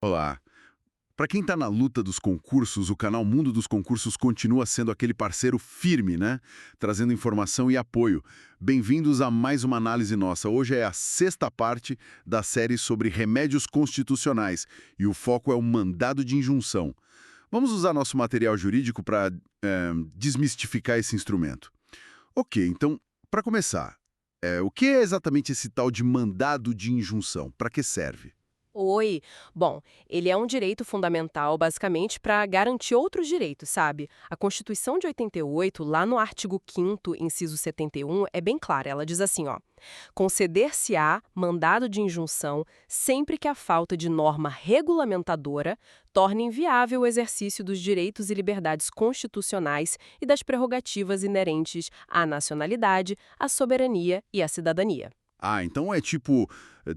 Olá. Para quem está na luta dos concursos, o canal Mundo dos Concursos continua sendo aquele parceiro firme, né? Trazendo informação e apoio. Bem-vindos a mais uma análise nossa. Hoje é a sexta parte da série sobre remédios constitucionais e o foco é o mandado de injunção. Vamos usar nosso material jurídico para desmistificar esse instrumento. Ok, então, para começar, o que é exatamente esse tal de mandado de injunção? Para que serve? Oi. Bom, ele é um direito fundamental, basicamente, para garantir outros direitos, sabe? A Constituição de 88, lá no artigo 5º, inciso 71, é bem clara. Ela diz assim, ó: conceder-se-á mandado de injunção sempre que a falta de norma regulamentadora torne inviável o exercício dos direitos e liberdades constitucionais e das prerrogativas inerentes à nacionalidade, à soberania e à cidadania. Ah, então é tipo,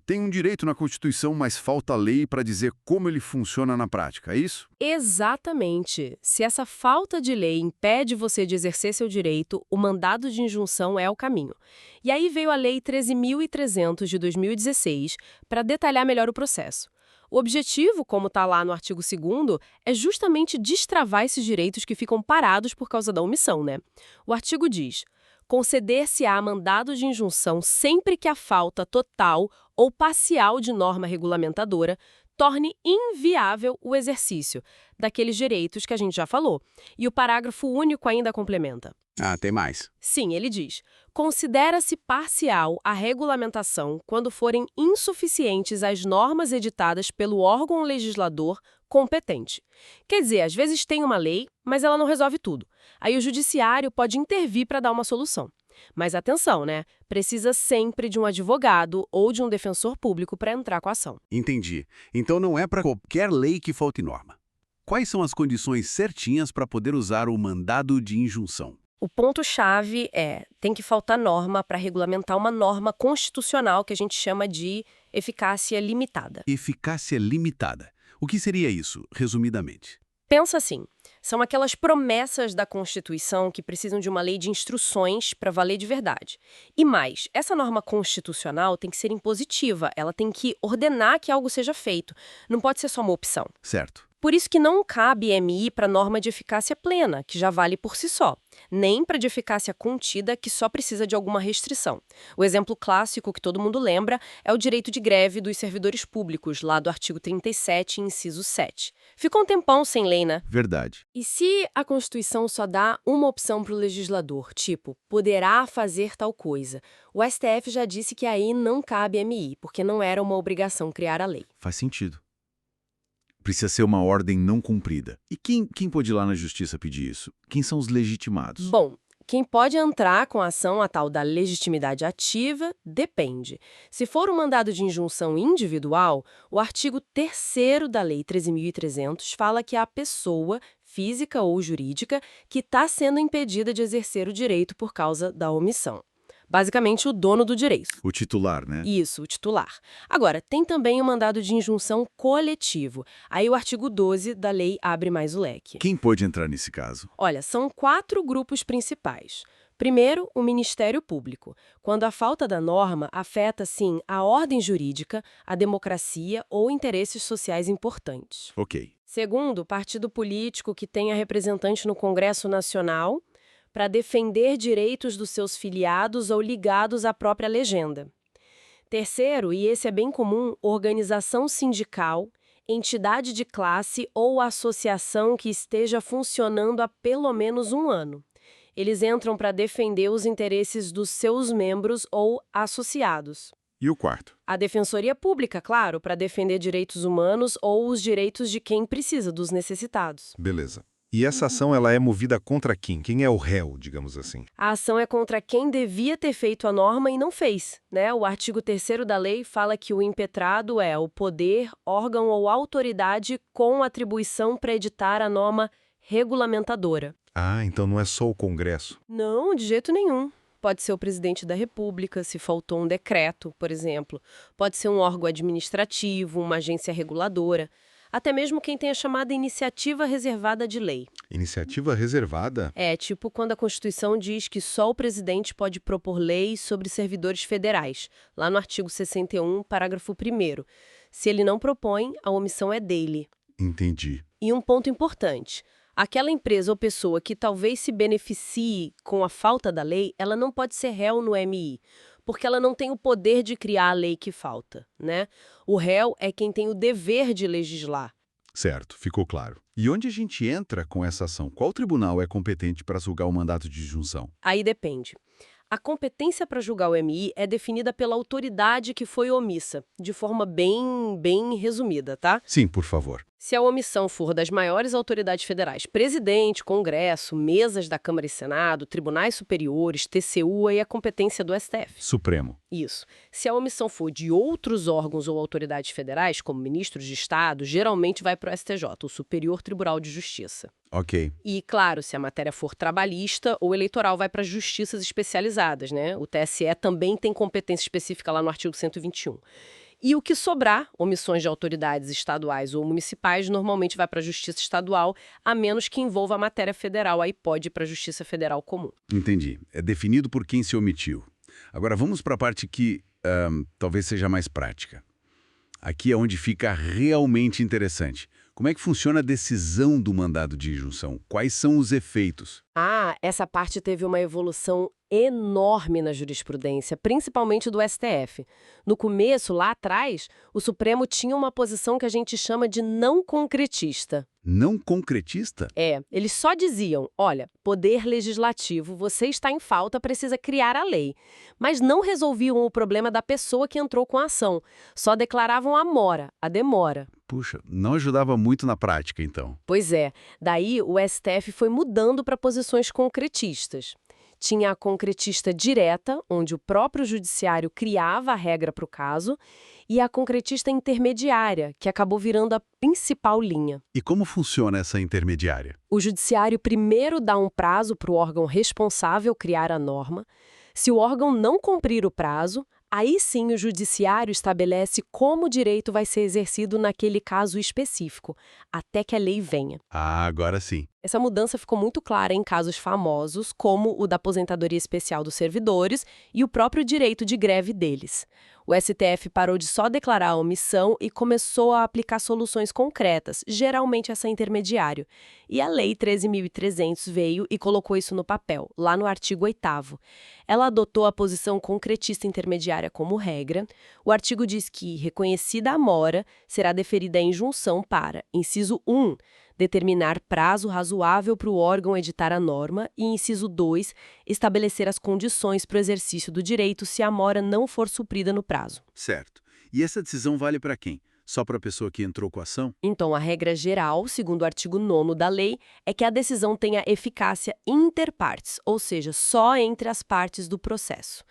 tem um direito na Constituição, mas falta lei para dizer como ele funciona na prática, é isso? Exatamente. Se essa falta de lei impede você de exercer seu direito, o mandado de injunção é o caminho. E aí veio a Lei 13.300 de 2016 para detalhar melhor o processo. O objetivo, como está lá no artigo 2º, é justamente destravar esses direitos que ficam parados por causa da omissão, né? O artigo diz: conceder-se-á mandado de injunção sempre que a falta total ou parcial de norma regulamentadora torne inviável o exercício daqueles direitos que a gente já falou. E o parágrafo único ainda complementa. Ah, tem mais. Sim, ele diz: considera-se parcial a regulamentação quando forem insuficientes as normas editadas pelo órgão legislador competente. Quer dizer, às vezes tem uma lei, mas ela não resolve tudo. Aí o judiciário pode intervir para dar uma solução. Mas atenção, né? Precisa sempre de um advogado ou de um defensor público para entrar com a ação. Entendi. Então não é para qualquer lei que falte norma. Quais são as condições certinhas para poder usar o mandado de injunção? O ponto-chave tem que faltar norma para regulamentar uma norma constitucional que a gente chama de eficácia limitada. Eficácia limitada. O que seria isso, resumidamente? Pensa assim, são aquelas promessas da Constituição que precisam de uma lei de instruções para valer de verdade. E mais, essa norma constitucional tem que ser impositiva, ela tem que ordenar que algo seja feito, não pode ser só uma opção. Certo. Por isso que não cabe MI para norma de eficácia plena, que já vale por si só, nem para de eficácia contida, que só precisa de alguma restrição. O exemplo clássico que todo mundo lembra é o direito de greve dos servidores públicos, lá do artigo 37, inciso 7. Ficou um tempão sem lei, né? Verdade. E se a Constituição só dá uma opção para o legislador, tipo, poderá fazer tal coisa? O STF já disse que aí não cabe MI, porque não era uma obrigação criar a lei. Faz sentido. Precisa ser uma ordem não cumprida. E quem pode ir lá na justiça pedir isso? Quem são os legitimados? Bom, quem pode entrar com a ação, a tal da legitimidade ativa, depende. Se for um mandado de injunção individual, o artigo 3º da Lei 13.300 fala que é a pessoa, física ou jurídica, que está sendo impedida de exercer o direito por causa da omissão. Basicamente, o dono do direito. O titular, né? Isso, o titular. Agora, tem também o mandado de injunção coletivo. Aí o artigo 12 da lei abre mais o leque. Quem pode entrar nesse caso? Olha, são 4 grupos principais. Primeiro, o Ministério Público, quando a falta da norma afeta, sim, a ordem jurídica, a democracia ou interesses sociais importantes. Ok. Segundo, partido político que tenha representante no Congresso Nacional para defender direitos dos seus filiados ou ligados à própria legenda. Terceiro, e esse é bem comum, organização sindical, entidade de classe ou associação que esteja funcionando há pelo menos um ano. Eles entram para defender os interesses dos seus membros ou associados. E o quarto? A Defensoria Pública, claro, para defender direitos humanos ou os direitos de quem precisa, dos necessitados. Beleza. E essa ação ela é movida contra quem? Quem é o réu, digamos assim? A ação é contra quem devia ter feito a norma e não fez, né? O artigo 3º da lei fala que o impetrado é o poder, órgão ou autoridade com atribuição para editar a norma regulamentadora. Ah, então não é só o Congresso. Não, de jeito nenhum. Pode ser o presidente da República, se faltou um decreto, por exemplo. Pode ser um órgão administrativo, uma agência reguladora. Até mesmo quem tem a chamada iniciativa reservada de lei. Iniciativa reservada? É, tipo quando a Constituição diz que só o presidente pode propor leis sobre servidores federais, lá no artigo 61, parágrafo 1º. Se ele não propõe, a omissão é dele. Entendi. E um ponto importante. Aquela empresa ou pessoa que talvez se beneficie com a falta da lei, ela não pode ser réu no MI, porque ela não tem o poder de criar a lei que falta, né? O réu é quem tem o dever de legislar. Certo, ficou claro. E onde a gente entra com essa ação? Qual tribunal é competente para julgar o mandato de injunção? Aí depende. A competência para julgar o MI é definida pela autoridade que foi omissa, de forma bem resumida, tá? Sim, por favor. Se a omissão for das maiores autoridades federais, presidente, Congresso, mesas da Câmara e Senado, tribunais superiores, TCU, aí a competência do STF. Supremo. Isso. Se a omissão for de outros órgãos ou autoridades federais, como ministros de Estado, geralmente vai para o STJ, o Superior Tribunal de Justiça. Ok. E, claro, se a matéria for trabalhista ou eleitoral, vai para justiças especializadas, né? O TSE também tem competência específica lá no artigo 121. E o que sobrar, omissões de autoridades estaduais ou municipais, normalmente vai para a Justiça Estadual, a menos que envolva a matéria federal, aí pode ir para a Justiça Federal comum. Entendi. É definido por quem se omitiu. Agora vamos para a parte que talvez seja mais prática. Aqui é onde fica realmente interessante. Como é que funciona a decisão do mandado de injunção? Quais são os efeitos? Ah, essa parte teve uma evolução enorme na jurisprudência, principalmente do STF. No começo, lá atrás, o Supremo tinha uma posição que a gente chama de não concretista. Não concretista? Eles só diziam, olha, poder legislativo, você está em falta, precisa criar a lei. Mas não resolviam o problema da pessoa que entrou com a ação. Só declaravam a demora. Puxa, não ajudava muito na prática, então. Pois é, daí o STF foi mudando para posições concretistas. Tinha a concretista direta, onde o próprio judiciário criava a regra para o caso, e a concretista intermediária, que acabou virando a principal linha. E como funciona essa intermediária? O judiciário primeiro dá um prazo para o órgão responsável criar a norma. Se o órgão não cumprir o prazo, aí sim o judiciário estabelece como o direito vai ser exercido naquele caso específico, até que a lei venha. Ah, agora sim. Essa mudança ficou muito clara em casos famosos, como o da aposentadoria especial dos servidores e o próprio direito de greve deles. O STF parou de só declarar a omissão e começou a aplicar soluções concretas, geralmente essa intermediário. E a Lei 13.300 veio e colocou isso no papel, lá no artigo 8º. Ela adotou a posição concretista intermediária como regra. O artigo diz que, reconhecida a mora, será deferida a injunção para, inciso 1, determinar prazo razoável para o órgão editar a norma e, inciso 2, estabelecer as condições para o exercício do direito se a mora não for suprida no prazo. Certo. E essa decisão vale para quem? Só para a pessoa que entrou com a ação? Então, a regra geral, segundo o artigo 9º da lei, é que a decisão tenha eficácia inter partes, ou seja, só entre as partes do processo.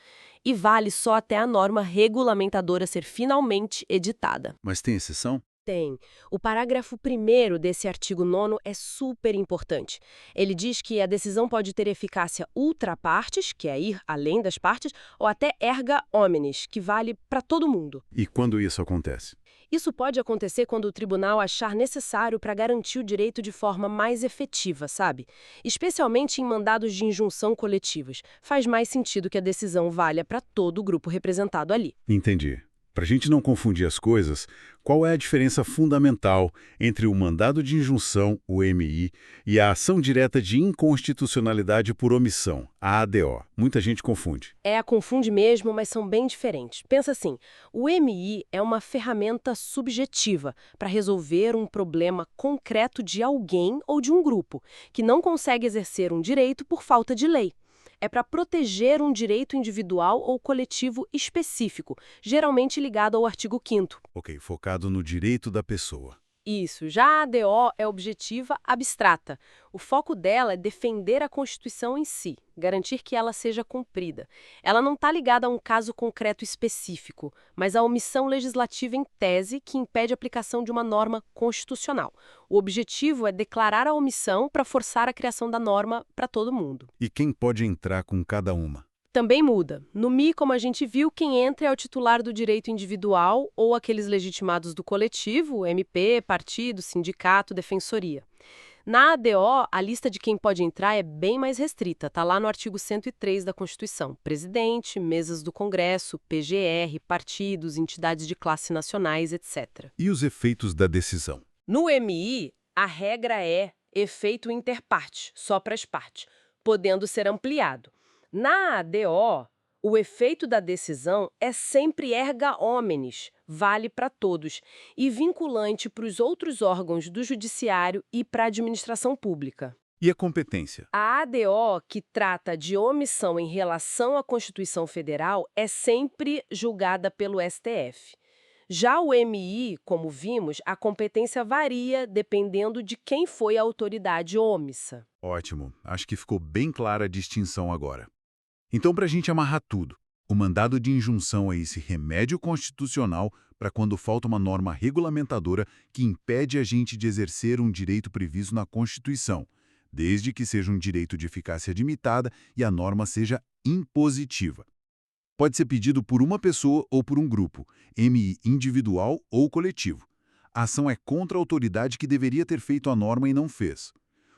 E vale só até a norma regulamentadora ser finalmente editada. Mas tem exceção? Tem. O parágrafo 1º desse artigo 9º é super importante. Ele diz que a decisão pode ter eficácia ultra partes, que é ir além das partes, ou até erga omnes, que vale para todo mundo. E quando isso acontece? Isso pode acontecer quando o tribunal achar necessário para garantir o direito de forma mais efetiva, sabe? Especialmente em mandados de injunção coletivos. Faz mais sentido que a decisão valha para todo o grupo representado ali. Entendi. Para a gente não confundir as coisas, qual é a diferença fundamental entre o mandado de injunção, o MI, e a ação direta de inconstitucionalidade por omissão, a ADO? Muita gente confunde. Confunde mesmo, mas são bem diferentes. Pensa assim, o MI é uma ferramenta subjetiva para resolver um problema concreto de alguém ou de um grupo, que não consegue exercer um direito por falta de lei. É para proteger um direito individual ou coletivo específico, geralmente ligado ao artigo 5º. Ok, focado no direito da pessoa. Isso, já a ADO é objetiva abstrata. O foco dela é defender a Constituição em si, garantir que ela seja cumprida. Ela não está ligada a um caso concreto específico, mas à omissão legislativa em tese que impede a aplicação de uma norma constitucional. O objetivo é declarar a omissão para forçar a criação da norma para todo mundo. E quem pode entrar com cada uma? Também muda. No MI, como a gente viu, quem entra é o titular do direito individual ou aqueles legitimados do coletivo, MP, partido, sindicato, defensoria. Na ADO, a lista de quem pode entrar é bem mais restrita, tá lá no artigo 103 da Constituição. Presidente, mesas do Congresso, PGR, partidos, entidades de classe nacionais, etc. E os efeitos da decisão? No MI, a regra é efeito interparte, só para as partes, podendo ser ampliado. Na ADO, o efeito da decisão é sempre erga omnes, vale para todos, e vinculante para os outros órgãos do judiciário e para a administração pública. E a competência? A ADO, que trata de omissão em relação à Constituição Federal, é sempre julgada pelo STF. Já o MI, como vimos, a competência varia dependendo de quem foi a autoridade omissa. Ótimo, acho que ficou bem clara a distinção agora. Então, para a gente amarrar tudo, o mandado de injunção é esse remédio constitucional para quando falta uma norma regulamentadora que impede a gente de exercer um direito previsto na Constituição, desde que seja um direito de eficácia limitada e a norma seja impositiva. Pode ser pedido por uma pessoa ou por um grupo, MI individual ou coletivo. A ação é contra a autoridade que deveria ter feito a norma e não fez.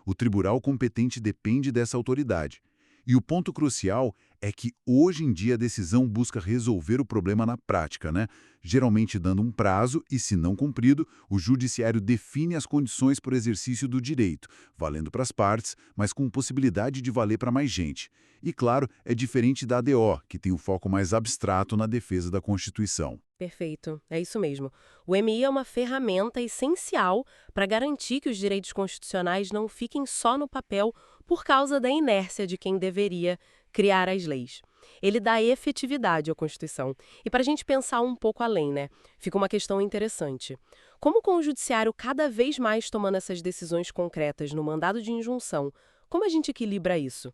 O tribunal competente depende dessa autoridade. E o ponto crucial é que hoje em dia a decisão busca resolver o problema na prática, né? Geralmente dando um prazo e, se não cumprido, o judiciário define as condições para o exercício do direito, valendo para as partes, mas com possibilidade de valer para mais gente. E, claro, é diferente da ADO, que tem um foco mais abstrato na defesa da Constituição. Perfeito, é isso mesmo. O MI é uma ferramenta essencial para garantir que os direitos constitucionais não fiquem só no papel por causa da inércia de quem deveria criar as leis. Ele dá efetividade à Constituição. E para a gente pensar um pouco além, né? Fica uma questão interessante. Como com o judiciário cada vez mais tomando essas decisões concretas no mandado de injunção, como a gente equilibra isso?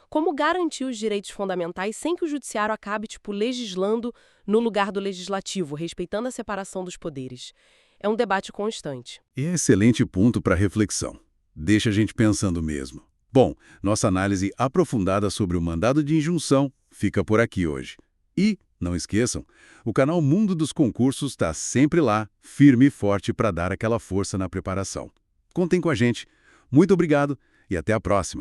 Como garantir os direitos fundamentais sem que o judiciário acabe, legislando no lugar do legislativo, respeitando a separação dos poderes? É um debate constante. E é excelente ponto para reflexão. Deixa a gente pensando mesmo. Bom, nossa análise aprofundada sobre o mandado de injunção fica por aqui hoje. E, não esqueçam, o canal Mundo dos Concursos está sempre lá, firme e forte para dar aquela força na preparação. Contem com a gente. Muito obrigado e até a próxima.